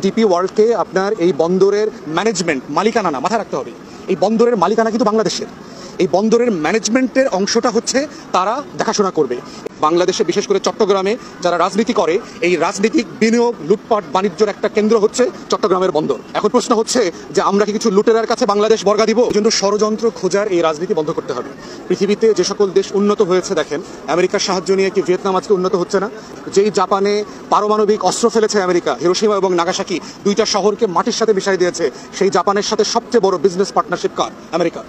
DP ওয়ার্ল্ডকে আপনার এই বন্দরের ম্যানেজমেন্ট মালিকানা না, মাথায় রাখতে হবে এই বন্দরের মালিকানা কিন্তু বাংলাদেশের। এই বন্দরের ম্যানেজমেন্টের অংশটা হচ্ছে তারা দেখাশোনা করবে। বাংলাদেশে বিশেষ করে চট্টগ্রামে যারা রাজনীতি করে, এই রাজনীতিক বিনিয়োগ লুটপাট বাণিজ্যের একটা কেন্দ্র হচ্ছে চট্টগ্রামের বন্দর। এখন প্রশ্ন হচ্ছে যে আমরা কি কিছু লুটেরার কাছে বাংলাদেশ বর্গা দিব? এই জন্য ষড়যন্ত্র খোঁজার এই রাজনীতি বন্ধ করতে হবে। পৃথিবীতে যে সকল দেশ উন্নত হয়েছে দেখেন, আমেরিকার সাহায্য নিয়ে কি ভিয়েতনাম আজকে উন্নত হচ্ছে না? যেই জাপানে পারমাণবিক অস্ত্র ফেলেছে আমেরিকা, হিরোশিমা এবং নাগাসাকি দুইটা শহরকে মাটির সাথে মিশিয়ে দিয়েছে, সেই জাপানের সাথে সবচেয়ে বড় বিজনেস পার্টনারশিপ কার? আমেরিকা।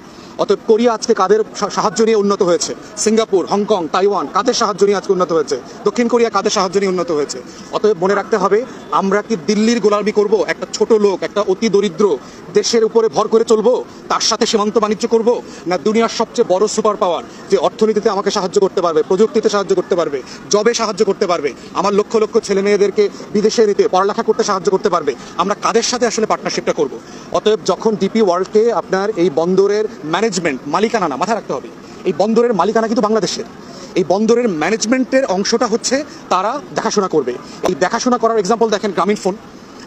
অতএব কোরিয়া আজকে কাদের সাহায্য নিয়ে উন্নত হয়েছে? সিঙ্গাপুর, হংকং, তাইওয়ান কাদের সাহায্য নিয়ে আজকে উন্নত হয়েছে? দক্ষিণ কোরিয়া কাদের সাহায্য নিয়ে উন্নত হয়েছে? অতএব মনে রাখতে হবে, আমরা কি দিল্লির গোলামি করব? একটা ছোট লোক, একটা অতি দরিদ্র দেশের উপরে ভর করে চলবো? তার সাথে সীমান্ত বাণিজ্য করব? না দুনিয়ার সবচেয়ে বড় সুপার পাওয়ার যে অর্থনীতিতে আমাকে সাহায্য করতে পারবে, প্রযুক্তিতে সাহায্য করতে পারবে, জবে সাহায্য করতে পারবে, আমার লক্ষ লক্ষ ছেলে মেয়েদেরকে বিদেশে নিতে পড়ালেখা করতে সাহায্য করতে পারবে, আমরা কাদের সাথে আসলে পার্টনারশিপটা করব? অতএব যখন ডিপি ওয়ার্ল্ডকে আপনার এই বন্দরের ম্যানেজমেন্ট মালিকানা না, মাথায় রাখতে হবে এই বন্দরের মালিকানা কিন্তু বাংলাদেশের। এই বন্দরের ম্যানেজমেন্টের অংশটা হচ্ছে তারা দেখাশোনা করবে। এই দেখাশোনা করার এক্সাম্পল দেখেন,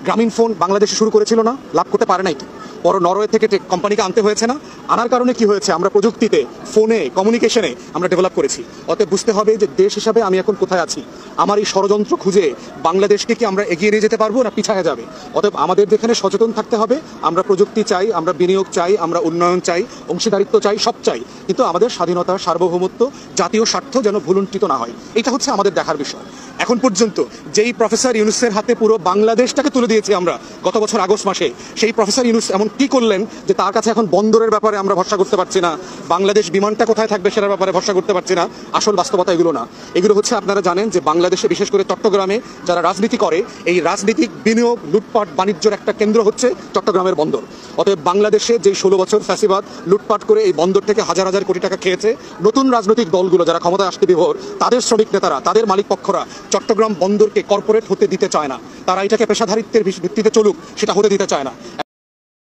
গ্রামীণ ফোন বাংলাদেশে শুরু করেছিল না, লাভ করতে পারে নাই। পরে নরওয়ে থেকে কোম্পানিকে আনতে হয়েছে না, আনার কারণে কি হয়েছে? আমরা প্রযুক্তিতে, ফোনে, কমিউনিকেশনে আমরা ডেভেলপ করেছি। অতএব বুঝতে হবে যে দেশ হিসাবে আমি এখন কোথায় আছি। আমার এই ষড়যন্ত্র খুঁজে বাংলাদেশকে কি আমরা এগিয়ে নিয়ে যেতে পারবো না পিছায়া যাবে? অতএব আমাদের যেখানে সচেতন থাকতে হবে, আমরা প্রযুক্তি চাই, আমরা বিনিয়োগ চাই, আমরা উন্নয়ন চাই, অংশীদারিত্ব চাই, সব চাই, কিন্তু আমাদের স্বাধীনতা, সার্বভৌমত্ব, জাতীয় স্বার্থ যেন ভুলুণ্ঠিত না হয়, এটা হচ্ছে আমাদের দেখার বিষয়। এখন পর্যন্ত যেই প্রফেসর ইউনুসের হাতে পুরো বাংলাদেশটাকে তুলে দিয়েছি আমরা গত বছর আগস্ট মাসে, সেই প্রফেসর ইউনুস এমন কি করলেন যে তার কাছে এখন বন্দরের ব্যাপারে আমরা ভরসা করতে পারছি না, বাংলাদেশ বিমানটা কোথায় থাকবে সেটার ব্যাপারে ভরসা করতে পারছি না? আসল বাস্তবতা এগুলো না। এগুলো হচ্ছে আপনারা জানেন যে বাংলাদেশে বিশেষ করে চট্টগ্রামে যারা রাজনীতি করে, এই রাজনীতিক বিনিয়োগ লুটপাট বাণিজ্যের একটা কেন্দ্র হচ্ছে চট্টগ্রামের বন্দর। অতএব বাংলাদেশে যে 16 বছর ফ্যাসিবাদ লুটপাট করে এই বন্দর থেকে হাজার হাজার কোটি টাকা খেয়েছে, নতুন রাজনৈতিক দলগুলো যারা ক্ষমতায় আসতে বিভোর, তাদের শ্রমিক নেতারা, তাদের মালিক পক্ষরা চট্টগ্রাম বন্দরকে কর্পোরেট হতে দিতে চায় না। তারা এটাকে পেশাধারিত্বের ভিত্তিতে চলুক, সেটা হতে দিতে চায় না।